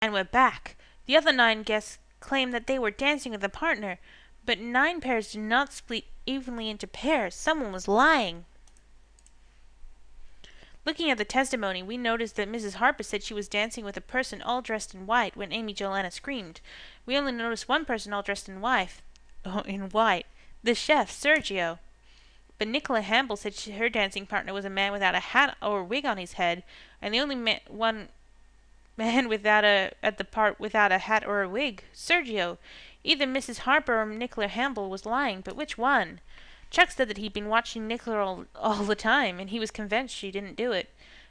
And we're back. The other 9 guests claimed that they were dancing with a partner, but 9 pairs did not split evenly into pairs. Someone was lying. Looking at the testimony, we noticed that Mrs. Harper said she was dancing with a person all dressed in white when Amy Joanna screamed. We only noticed one person all dressed in white. The chef, Sergio. But Nicola Hamble said her dancing partner was a man without a hat or a wig on his head, and the only one man without a hat or a wig, Sergio. Either Mrs. Harper or Nicola Hamble was lying, but which one? Chuck said that he'd been watching Nicola all the time, and he was convinced she didn't do it.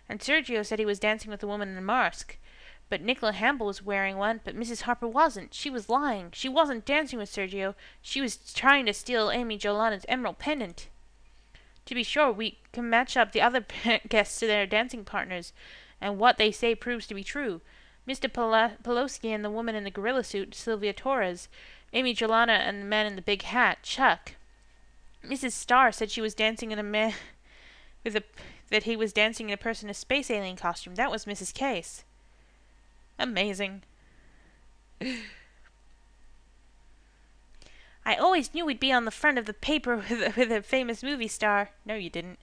And Sergio said he was dancing with a woman in a mask. But Nicola Hamble was wearing one, but Mrs. Harper wasn't. She was lying. She wasn't dancing with Sergio. She was trying to steal Amy Jolana's emerald pendant. To be sure, we can match up the other guests to their dancing partners, and what they say proves to be true. Mr. Pelosi and the woman in the gorilla suit, Sylvia Torres, Amy Jolana and the man in the big hat, Chuck. Mrs. Starr said she was dancing in a man that he was dancing in a person in a space alien costume. That was Mrs. Case. Amazing. I always knew we'd be on the front of the paper with a famous movie star. No, you didn't.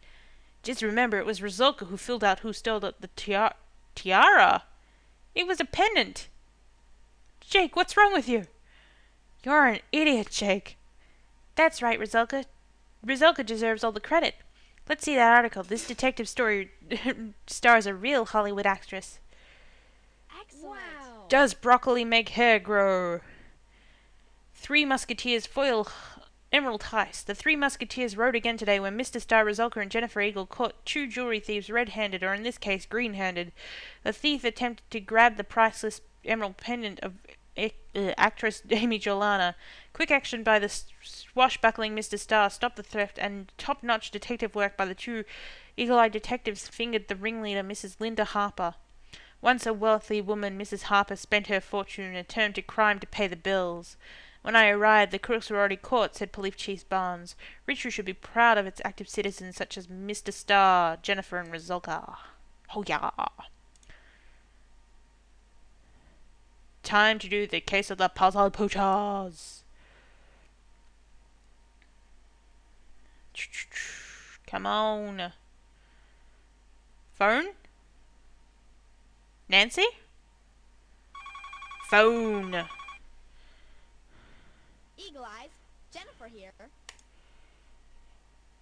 Just remember, it was Resulka who filled out who stole the tiara. It was a pendant. Jake, what's wrong with you? You're an idiot, Jake. That's right, Resulka. Resulka deserves all the credit. Let's see that article. This detective story stars a real Hollywood actress. Excellent. Wow. Does broccoli make hair grow? 3 Musketeers foil emerald heist. The 3 Musketeers rode again today when Mr. Starr, Resulka, and Jennifer Eagle caught 2 jewelry thieves red-handed, or in this case green-handed. The thief attempted to grab the priceless emerald pendant of actress Amy Jolana. Quick action by the swashbuckling Mr. Starr stopped the theft, and top-notch detective work by the 2 eagle-eyed detectives fingered the ringleader, Mrs. Linda Harper. Once a wealthy woman, Mrs. Harper spent her fortune and turned to crime to pay the bills. When I arrived, the crooks were already caught, said Police Chief Barnes. Richview should be proud of its active citizens such as Mr. Starr, Jennifer, and Resulka. Oh yeah. Time to do the case of the puzzle poochers. Come on. Phone? Nancy? Phone. Eagle Eyes, Jennifer here.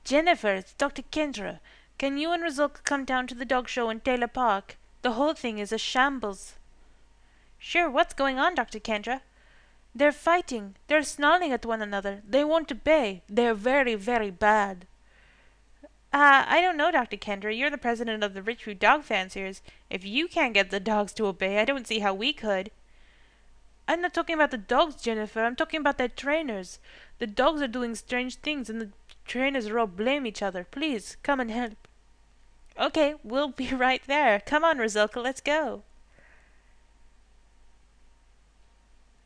Jennifer, it's Dr. Kendra. Can you and Resulka come down to the dog show in Taylor Park? The whole thing is a shambles. Sure, what's going on, Dr. Kendra? They're fighting. They're snarling at one another. They won't obey. They're very, very bad. I don't know, Dr. Kendra. You're the president of the RICHVEIW dog fanciers. If you can't get the dogs to obey, I don't see how we could. I'm not talking about the dogs, Jennifer. I'm talking about their trainers. The dogs are doing strange things, and the trainers are all blame each other. Please, come and help. Okay, we'll be right there. Come on, Resulka, let's go.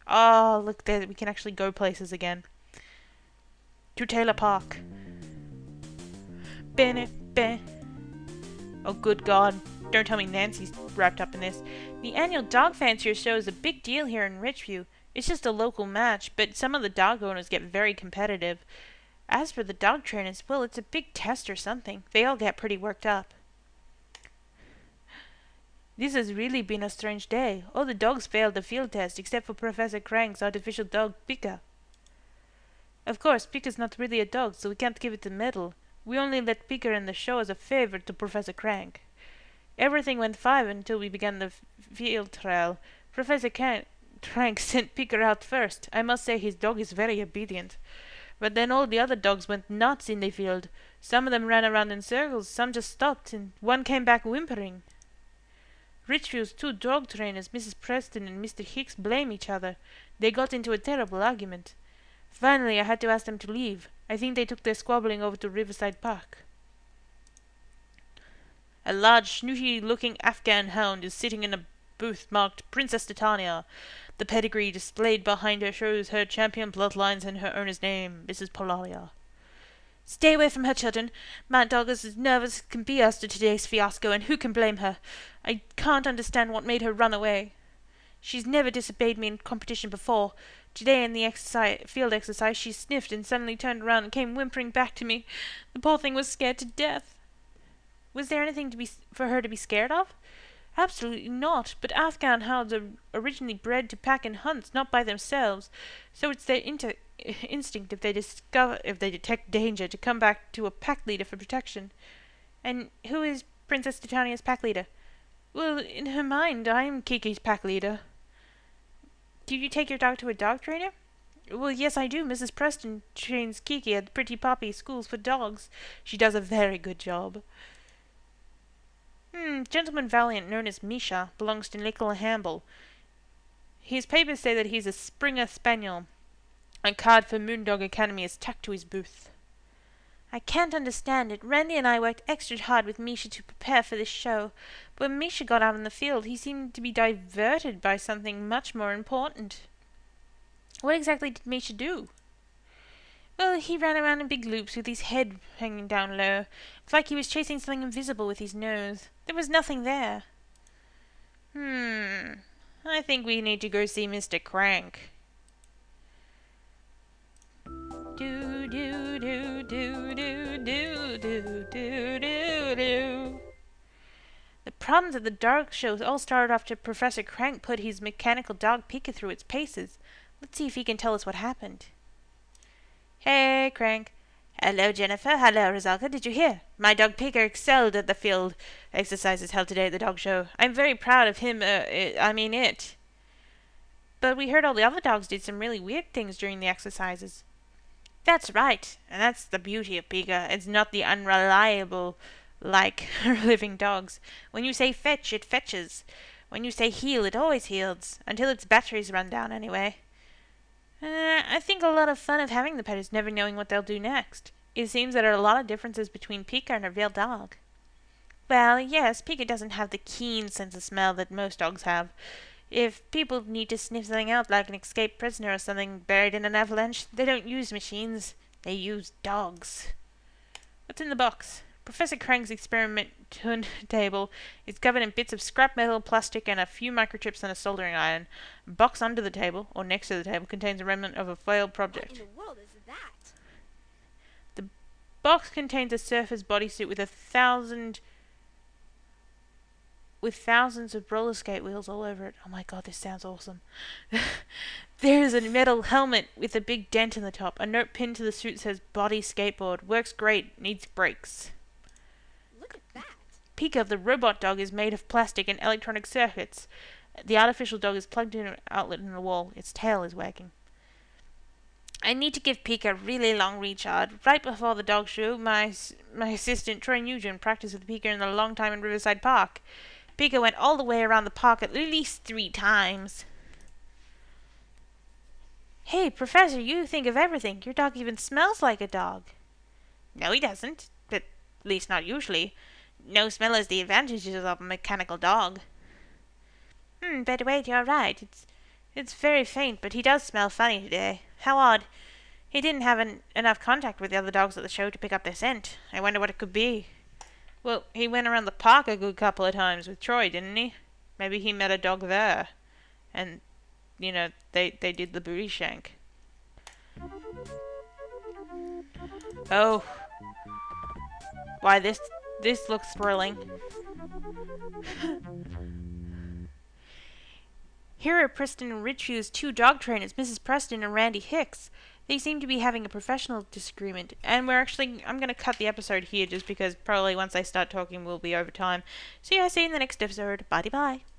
Oh, look there, we can actually go places again. To Taylor Park. Oh, good God. Don't tell me Nancy's wrapped up in this. The annual Dog Fancier show is a big deal here in Richview. It's just a local match, but some of the dog owners get very competitive. As for the dog trainers, well, it's a big test or something. They all get pretty worked up. This has really been a strange day. All the dogs failed the field test, except for Professor Crank's artificial dog, Pika. Of course, Pika's not really a dog, so we can't give it the medal. We only let Pika in the show as a favor to Professor Crank. Everything went fine until we began the field trial. Professor Crank sent Pika out first. I must say his dog is very obedient. But then all the other dogs went nuts in the field. Some of them ran around in circles, some just stopped, and one came back whimpering. Richview's 2 dog trainers, Mrs. Preston and Mr. Hicks, blame each other. They got into a terrible argument. Finally, I had to ask them to leave. I think they took their squabbling over to Riverside Park. A large, snooty-looking Afghan hound is sitting in a booth marked Princess Titania. The pedigree displayed behind her shows her champion bloodlines and her owner's name, Mrs. Polaria. Stay away from her, children. Mad Dog is as nervous as can be after today's fiasco, and who can blame her? I can't understand what made her run away. She's never disobeyed me in competition before. Today in the field exercise she sniffed and suddenly turned around and came whimpering back to me. The poor thing was scared to death. Was there anything for her to be scared of? Absolutely not, but Afghan hounds are originally bred to pack in hunts, not by themselves, so it's their instinct if they detect danger to come back to a pack leader for protection. And who is Princess Titania's pack leader? Well, in her mind, I'm Kiki's pack leader. Do you take your dog to a dog trainer? Well, yes, I do. Mrs. Preston trains Kiki at the Pretty Poppy Schools for Dogs. She does a very good job. Gentleman Valiant, known as Misha, belongs to Nicola Hamble. His papers say that he's a Springer Spaniel. A card for Moondog Academy is tacked to his booth. I can't understand it. Randy and I worked extra hard with Misha to prepare for this show, but when Misha got out in the field, he seemed to be diverted by something much more important. What exactly did Misha do? Well, he ran around in big loops with his head hanging down low. It's like he was chasing something invisible with his nose. There was nothing there. I think we need to go see Mr. Crank. Do do do do do do do do do do. The problems at the dog show all started after Professor Crank put his mechanical dog Pika through its paces. Let's see if he can tell us what happened. Hey, Crank. Hello, Jennifer. Hello, Resulka. Did you hear? My dog Pika excelled at the field exercises held today at the dog show. I'm very proud of him, it. But we heard all the other dogs did some really weird things during the exercises. That's right, and that's the beauty of Pika. It's not the unreliable like living dogs. When you say fetch, it fetches. When you say heal, it always heals. Until its batteries run down, anyway. I think a lot of fun of having the pet is never knowing what they'll do next. It seems there are a lot of differences between Pika and a real dog. Well, yes, Pika doesn't have the keen sense of smell that most dogs have. If people need to sniff something out like an escaped prisoner or something buried in an avalanche, they don't use machines. They use dogs. What's in the box? Professor Crank's experiment table is covered in bits of scrap metal, plastic, and a few microchips and a soldering iron. A box under the table, or next to the table, contains a remnant of a failed project. What in the world is that? The box contains a surfer's bodysuit with thousands of roller skate wheels all over it. Oh my god, this sounds awesome. There is a metal helmet with a big dent in the top. A note pinned to the suit says body skateboard. Works great. Needs brakes. Look at that. Pika, the robot dog, is made of plastic and electronic circuits. The artificial dog is plugged in an outlet in the wall. Its tail is wagging. I need to give Pika a really long recharge. Right before the dog show, my assistant, Troy Nugent, practiced with Pika in a long time in Riverside Park. Pika went all the way around the park at least 3 times. Hey, Professor, you think of everything. Your dog even smells like a dog. No, he doesn't. At least not usually. No smell has the advantages of a mechanical dog. But wait, you're right. It's very faint, but he does smell funny today. How odd. He didn't have enough contact with the other dogs at the show to pick up their scent. I wonder what it could be. Well, he went around the park a good couple of times with Troy, didn't he? Maybe he met a dog there. And, they did the booty shank. Oh. Why, this looks thrilling. Here are Preston and RICHVEIW's 2 dog trainers, Mrs. Preston and Randy Hicks. They seem to be having a professional disagreement, and I'm going to cut the episode here just because probably once I start talking we'll be over time. So yeah, see you in the next episode. Bye-bye.